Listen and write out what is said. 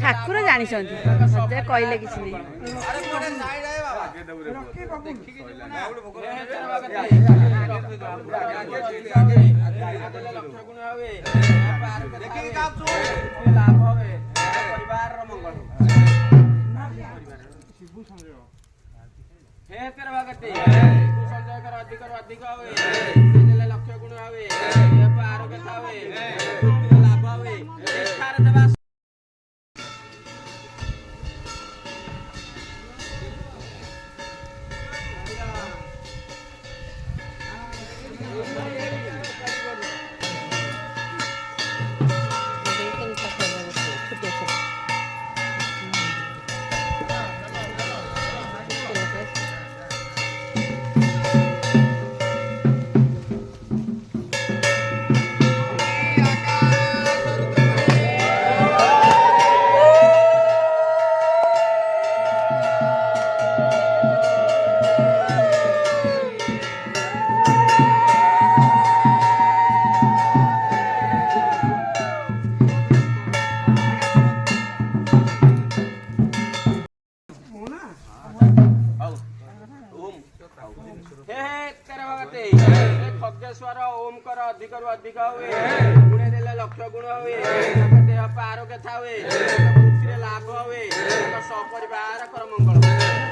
ଠାକୁର ଜାଣିଛନ୍ତି ମତେ କହିଲେ କିଛି ନାହିଁ। लक्ष्य गुण आरोग्य लाभ हुए। खगेश्वर ओम कर अधिक अधिक हुए गुणे देले लक्ष्य गुण हुए देह आरोग्य था हुए लाभ हुए सपरिवार कर मंगल।